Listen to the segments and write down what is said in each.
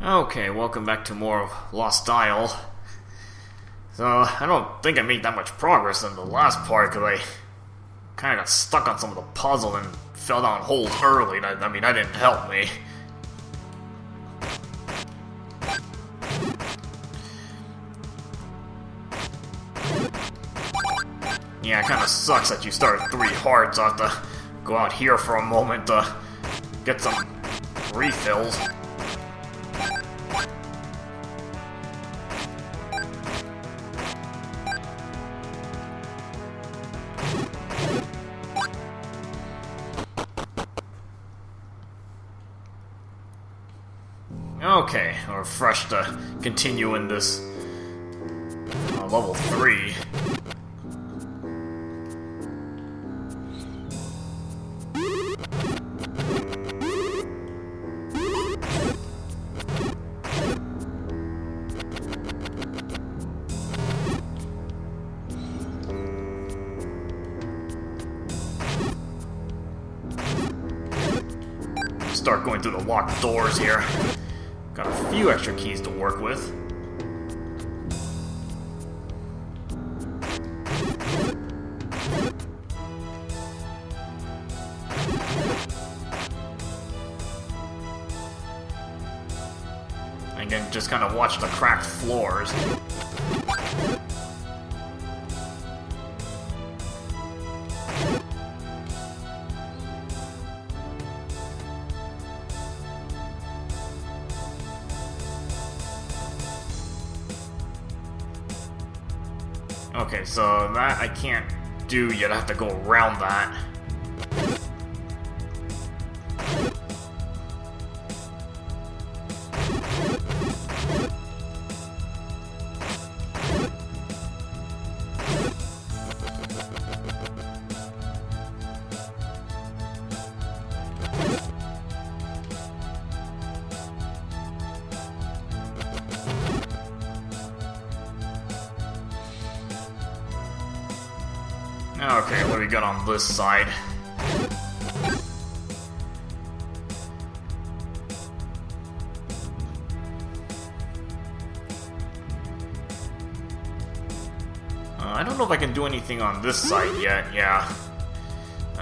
Okay, welcome back to more of Lost Isle. So, I don't think I made that much progress in the last part because I kind of got stuck on some of the puzzle and fell down holes early. That didn't help me. Yeah, it kind of sucks that you start at 3 hearts. I have to go out here for a moment to get some refills. Okay, we're fresh to continue in this level 3. Start going through the locked doors here. Got a few extra keys to work with. Again, just kind of watch the cracked floors. Okay, so that I can't do yet. I have to go around that. Okay, what do we got on this side? I don't know if I can do anything on this side yet, yeah.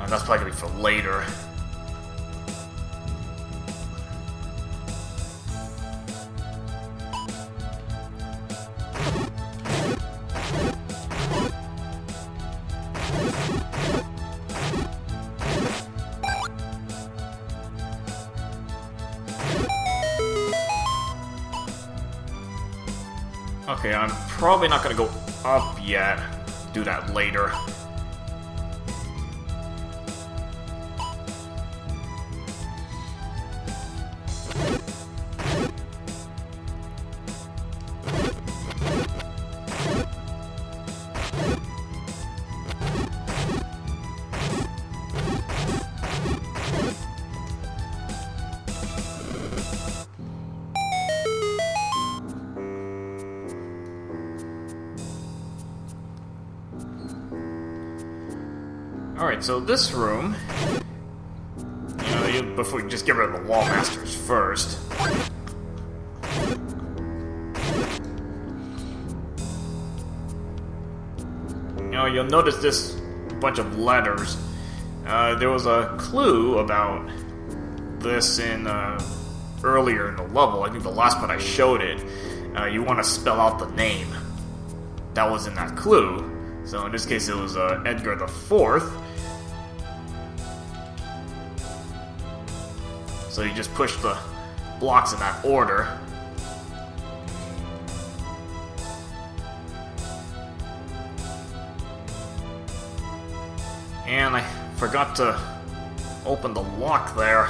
That's probably gonna be for later. Okay, I'm probably not gonna go up yet. Do that later. Alright, so this room, before we just get rid of the wall masters first. You'll notice this bunch of letters. There was a clue about this in earlier in the level. I think the last part I showed it. You want to spell out the name. That was in that clue. So in this case it was Edgar the Fourth. So you just push the blocks in that order. And I forgot to open the lock there.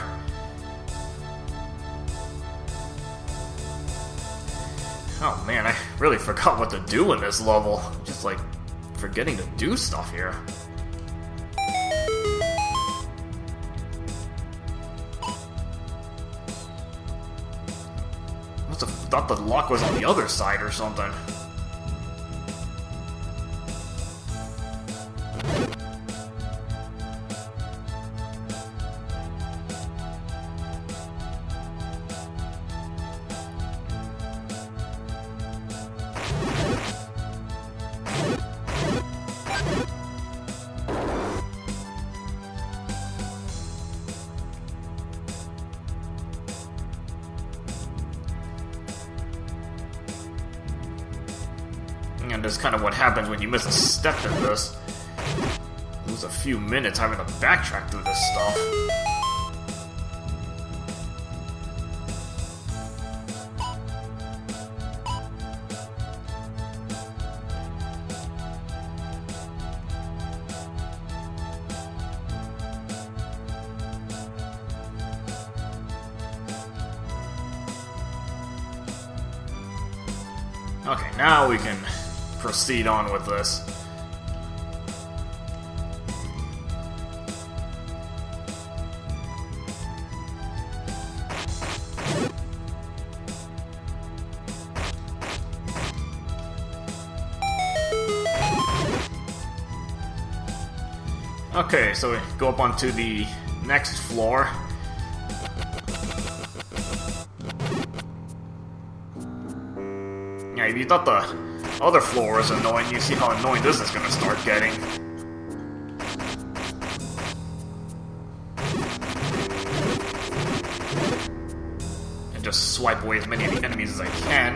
Oh man, I really forgot what to do in this level. Just like forgetting to do stuff here. Must have thought the lock was on the other side or something. And that's kind of what happens when you miss a step in this. Lose a few minutes having to backtrack through this stuff. Okay, now we can proceed on with this. Okay, so we go up onto the next floor. Yeah, if you thought the other floor was annoying, you see how annoying this is gonna start getting. And just swipe away as many of the enemies as I can.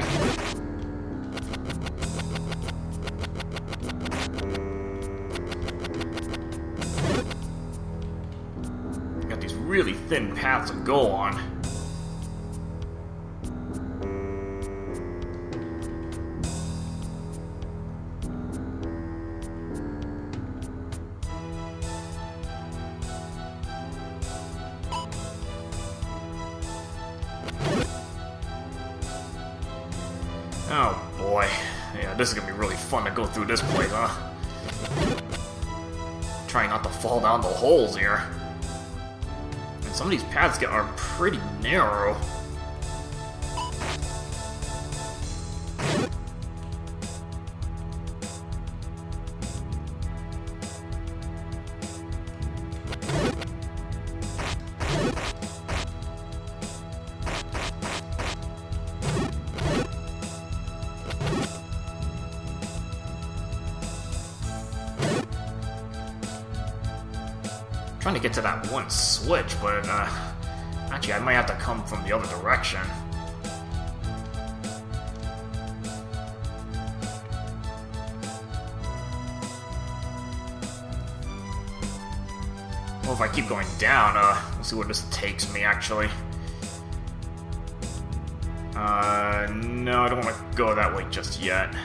Got these really thin paths to go on. Oh boy. Yeah, this is gonna be really fun to go through this place, huh? Trying not to fall down the holes here. And some of these paths are pretty narrow. Trying to get to that one switch, but actually I might have to come from the other direction. Well, if I keep going down, we'll see where this takes me, actually. No, I don't want to go that way just yet.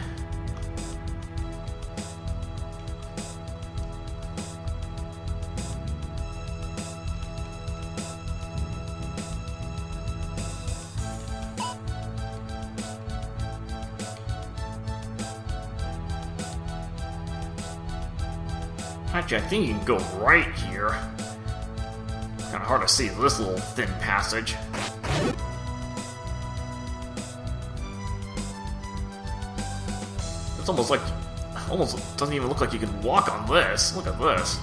Actually, I think you can go right here. Kind of hard to see this little thin passage. It's almost doesn't even look like you can walk on this. Look at this.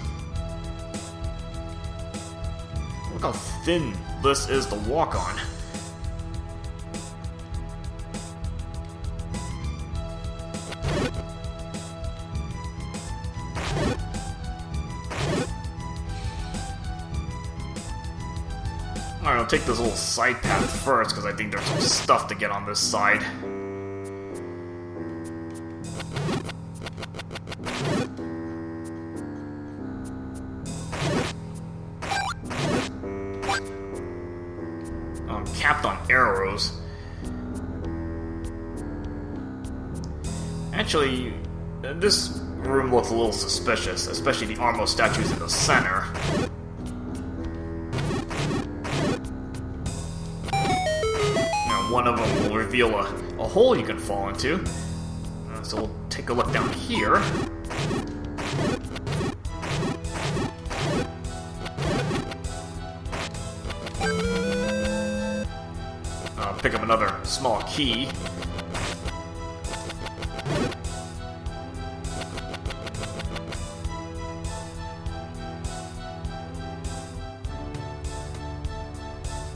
Look how thin this is to walk on. Alright, I'll take this little side path first, because I think there's some stuff to get on this side. I'm capped on arrows. Actually, this room looks a little suspicious, especially the Armo statues in the center. One of them will reveal a hole you can fall into. So we'll take a look down here. Pick up another small key.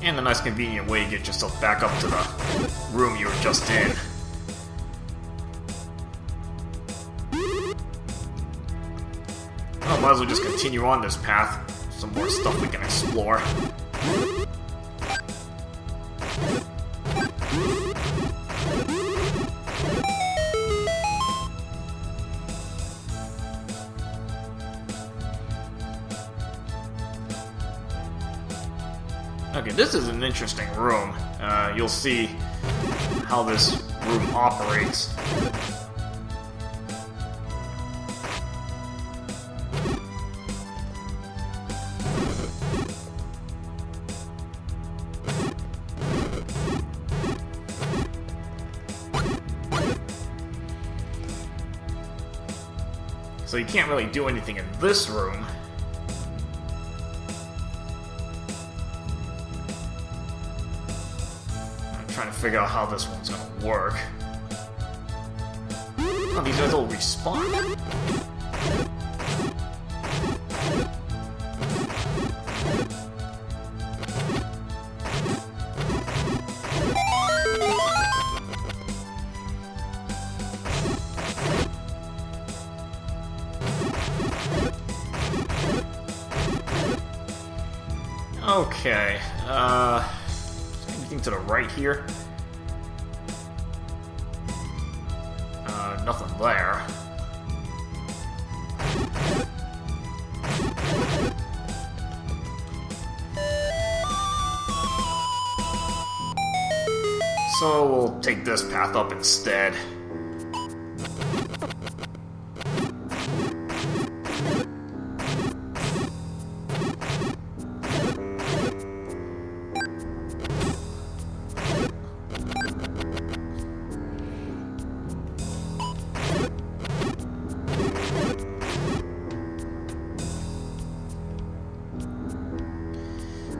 And a nice convenient way to get yourself back up to the room you were just in. Oh, might as well just continue on this path. Some more stuff we can explore. this is an interesting room. You'll see how this room operates. So you can't really do anything in this room. I'm trying to figure out how this one's gonna work. Oh, these guys all respawn. Okay, anything to the right here? Nothing there. So we'll take this path up instead.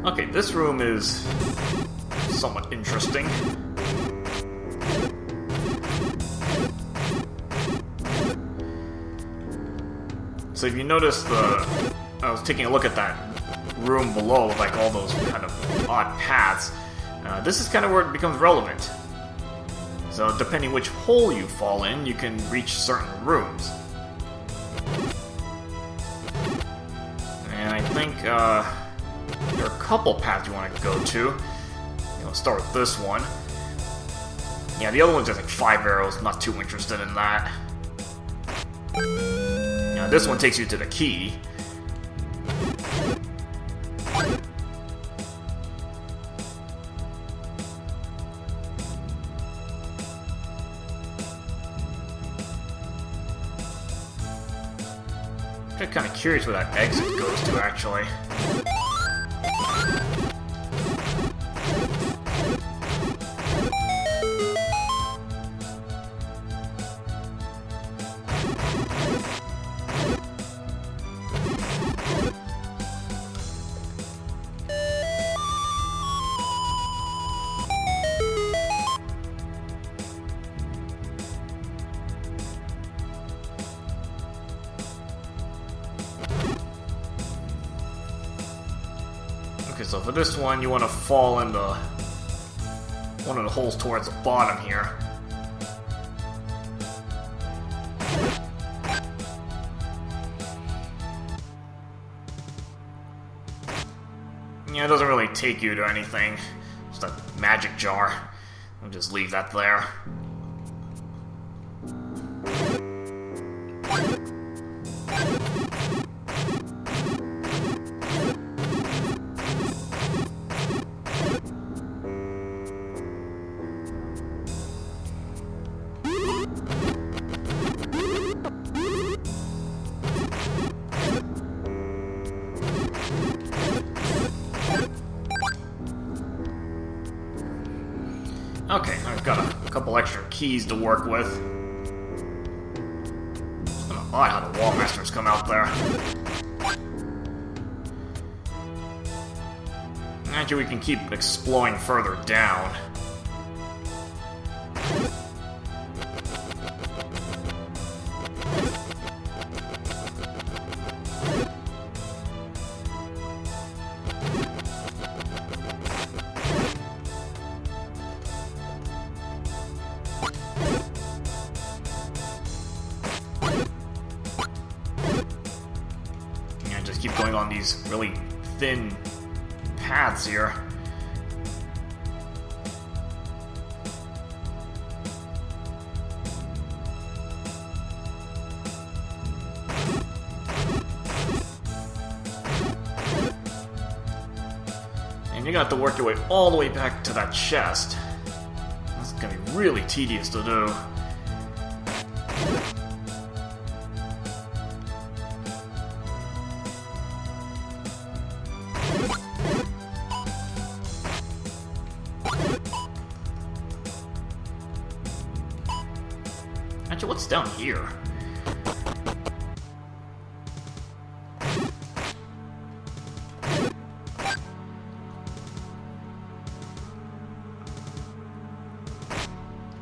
Okay, this room is somewhat interesting. So if you notice I was taking a look at that room below with like all those kind of odd paths. This is kind of where it becomes relevant. So depending which hole you fall in, you can reach certain rooms. And I think, there are a couple paths you want to go to. Let's start with this one. Yeah, the other one's just like 5 arrows. Not too interested in that. Now this one takes you to the key. I'm kind of curious where that exit goes to, actually. Okay, so for this one, you want to fall into one of the holes towards the bottom here. Yeah, it doesn't really take you to anything. Just a magic jar. I'll just leave that there. Okay, I've got a couple extra keys to work with. It's kind of odd how the wall masters come out there. Actually, we can keep exploring further down. Keep going on these really thin paths here. And you're you're gonna have to work your way all the way back to that chest. That's gonna be really tedious to do. Actually, what's down here?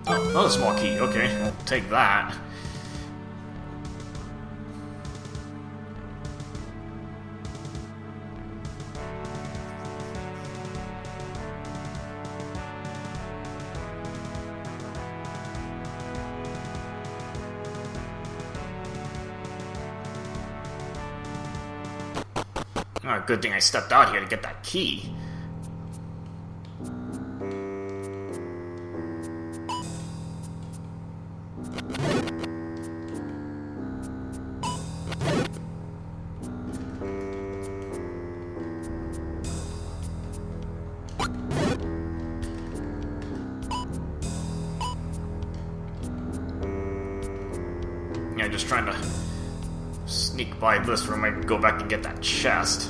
Oh, another small key. Okay, we'll take that. Oh, good thing I stepped out here to get that key. Yeah, just trying to sneak by this room. I can go back and get that chest.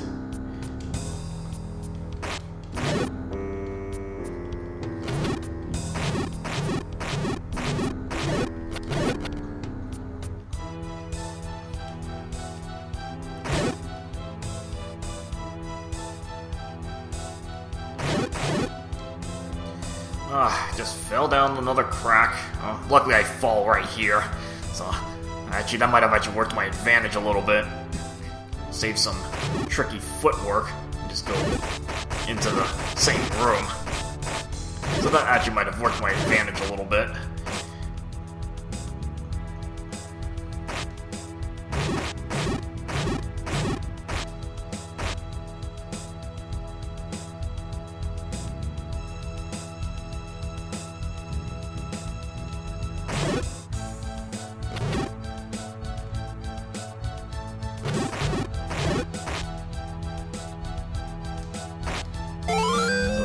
Just fell down another crack. Oh, luckily I fall right here. So, actually, that might have actually worked to my advantage a little bit. Save some tricky footwork. And just go into the same room. So that actually might have worked to my advantage a little bit.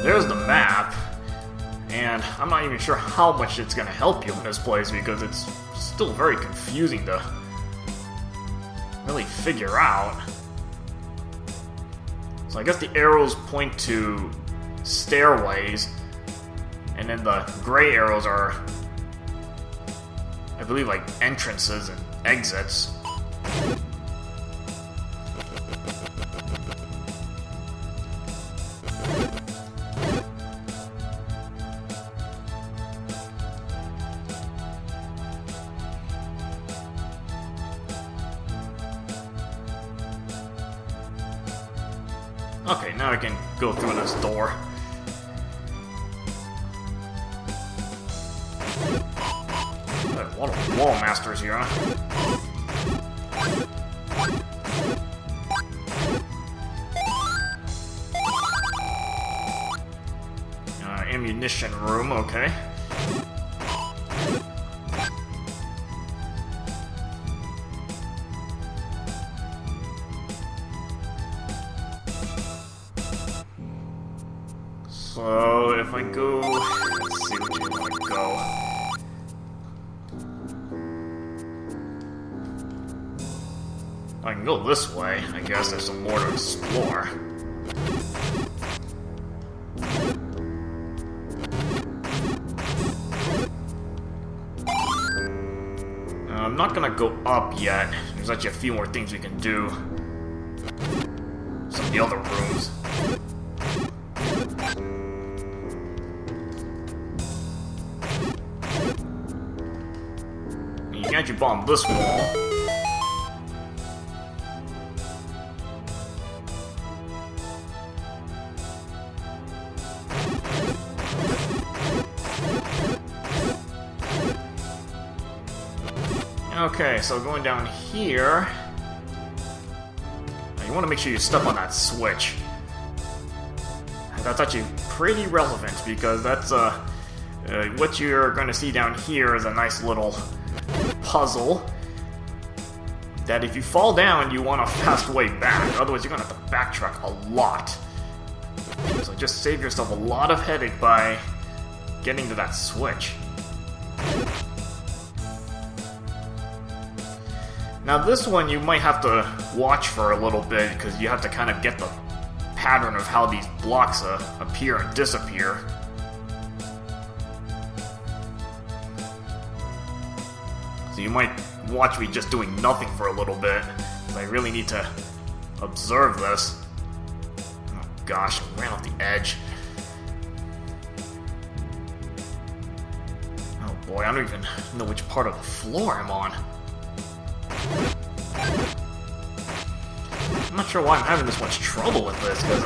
There's the map, and I'm not even sure how much it's going to help you in this place because it's still very confusing to really figure out. So I guess the arrows point to stairways, and then the gray arrows are, I believe, like entrances and exits. Okay, now I can go through this door. A lot of wall masters here, huh? Ammunition room, okay. So, if I go... Let's see which way I want to go. I can go this way. I guess there's some more to explore. I'm not gonna go up yet. There's actually a few more things we can do. Some of the other rooms. You can actually bomb this wall. Okay, so going down here, you want to make sure you step on that switch. That's actually pretty relevant because that's what you're going to see down here is a nice little puzzle that if you fall down, you want a fast way back. Otherwise, you're going to have to backtrack a lot. So just save yourself a lot of headache by getting to that switch. Now this one you might have to watch for a little bit, because you have to kind of get the pattern of how these blocks appear and disappear. So you might watch me just doing nothing for a little bit, because I really need to observe this. Oh gosh, I ran off the edge. Oh boy, I don't even know which part of the floor I'm on. I'm not sure why I'm having this much trouble with this, because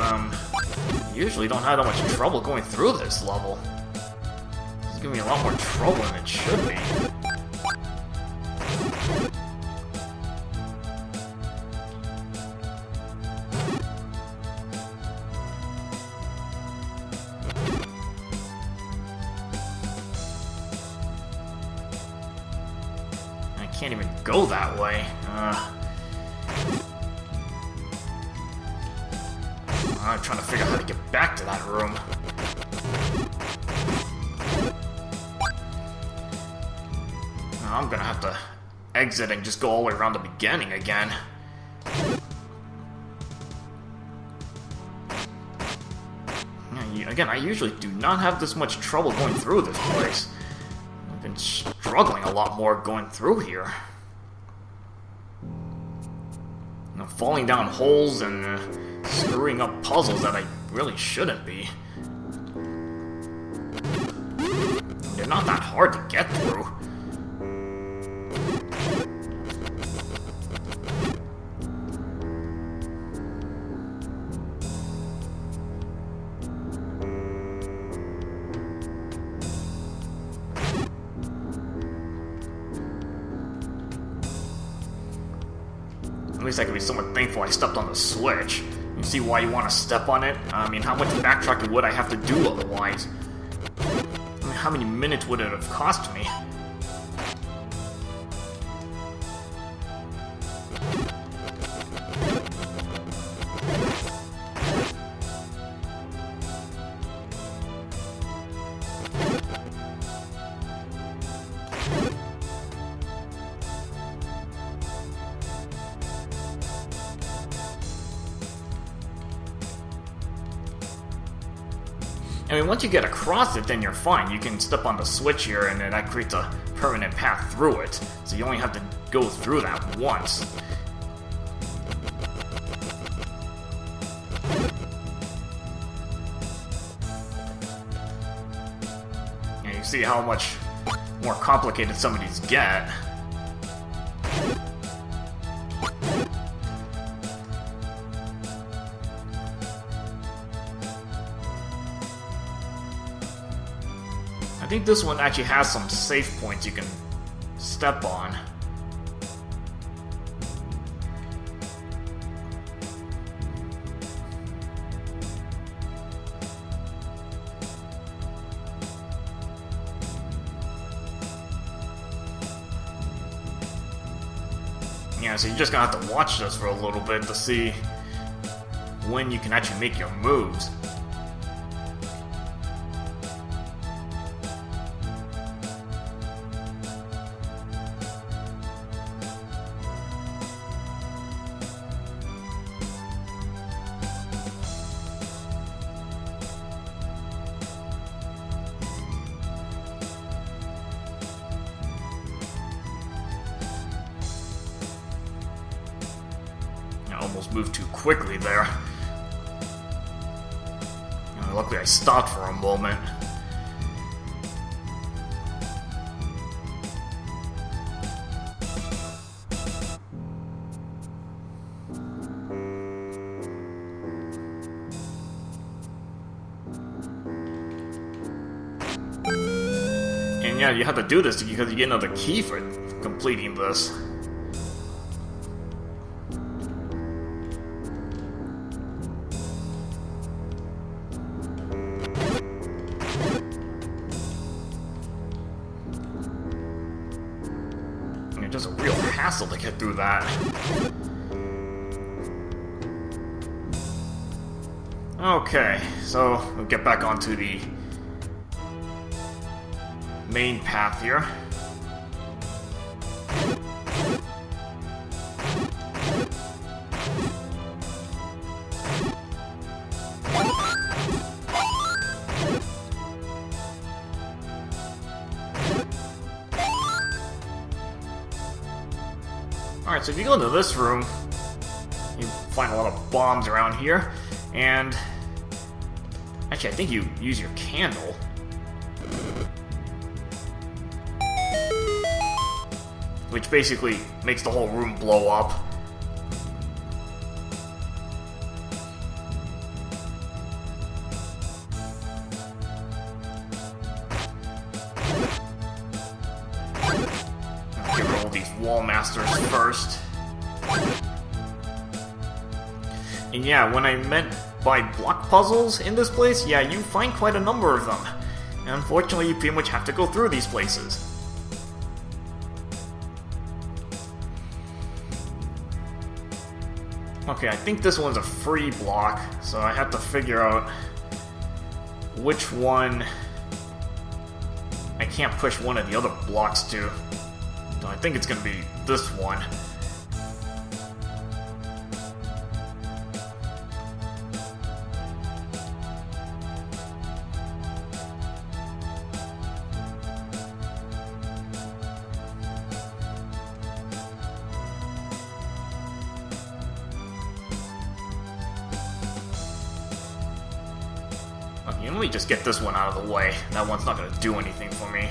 usually don't have that much trouble going through this level. It's giving me a lot more trouble than it should be. I can't even go that way. I'm trying to figure out how to get back to that room. I'm gonna have to exit and just go all the way around the beginning again. Again, I usually do not have this much trouble going through this place. I've been struggling a lot more going through here. Falling down holes and screwing up puzzles that I really shouldn't be. They're not that hard to get through. At least I can be somewhat thankful I stepped on the switch. You see why you want to step on it? I mean, how much backtracking would I have to do otherwise? I mean, how many minutes would it have cost me? I mean, once you get across it, then you're fine. You can step on the switch here, and then that creates a permanent path through it. So you only have to go through that once. And you see how much more complicated some of these get. I think this one actually has some safe points you can step on. Yeah, so you're just gonna have to watch this for a little bit to see when you can actually make your moves. Almost moved too quickly there. Luckily I stopped for a moment. And yeah, you have to do this because you get another key for completing this. Just a real hassle to get through that. Okay, so we'll get back onto the main path here. Alright, so if you go into this room, you find a lot of bombs around here, and actually I think you use your candle. Which basically makes the whole room blow up. Get rid of all these wall masters first. And yeah, when I meant by block puzzles in this place, yeah, you find quite a number of them. And unfortunately, you pretty much have to go through these places. Okay, I think this one's a free block, so I have to figure out which one I can't push one of the other blocks to. So I think it's gonna be this one. Okay, let me just get this one out of the way. That one's not gonna do anything for me.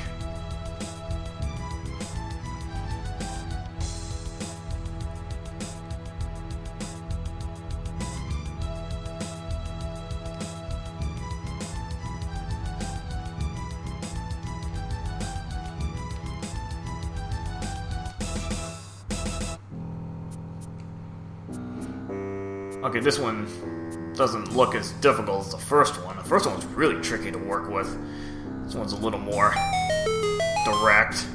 Okay, this one doesn't look as difficult as the first one. The first one was really tricky to work with. This one's a little more direct.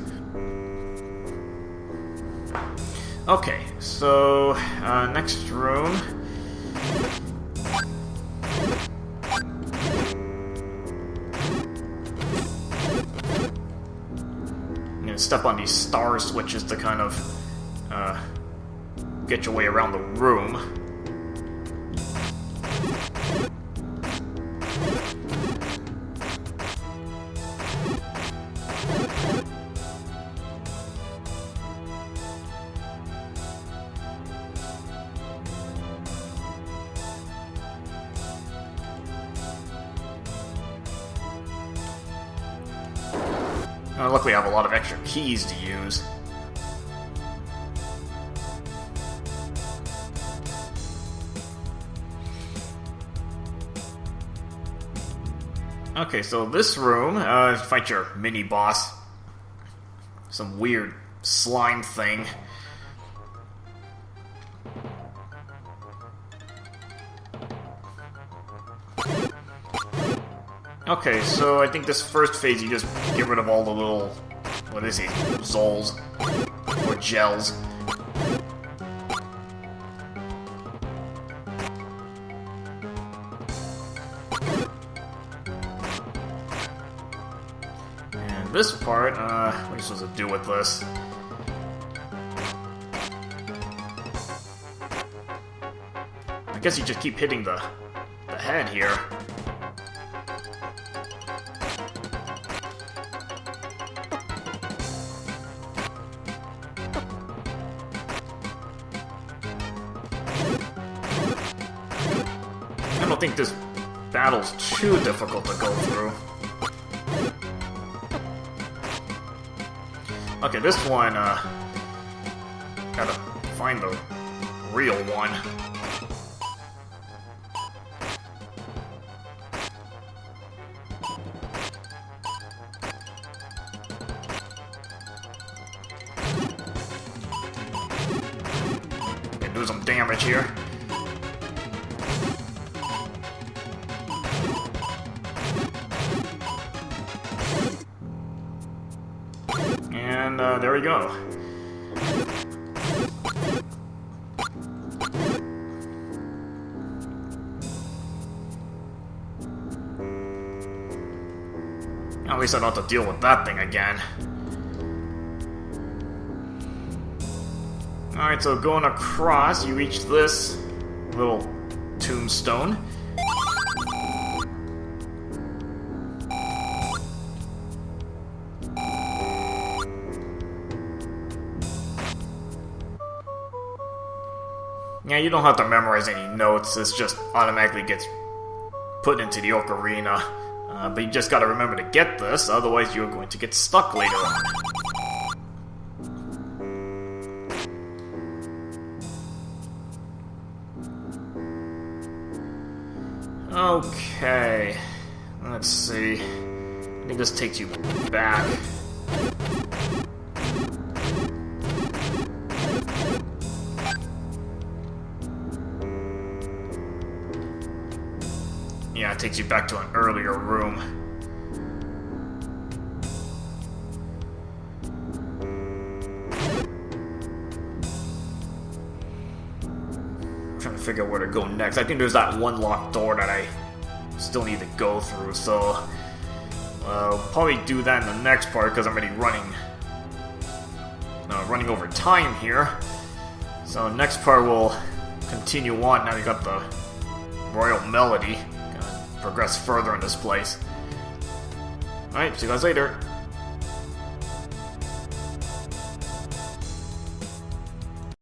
Okay, so next room. I'm gonna step on these star switches to kind of get your way around the room. Luckily I have a lot of extra keys to use. Okay, so this room, fight your mini-boss. Some weird slime thing. Okay, so I think this first phase you just get rid of all the little, what is it, Zols, or gels. And this part, what are you supposed to do with this? I guess you just keep hitting the head here. I don't think this battle's too difficult to go through. Okay, this one, gotta find the real one. Can do some damage here. And there we go. least I don't have to deal with that thing again. Alright, so going across, you reach this little tombstone. Yeah, you don't have to memorize any notes, this just automatically gets put into the ocarina. But you just gotta remember to get this, otherwise you're going to get stuck later on. Okay, let's see. I think this takes you back. Yeah, it takes you back to an earlier room. I'm trying to figure out where to go next. I think there's that one locked door that I still need to go through, so I'll probably do that in the next part because I'm already running over time here. So next part we'll continue on. Now we got the Royal Melody. Progress further in this place. Alright, see you guys later.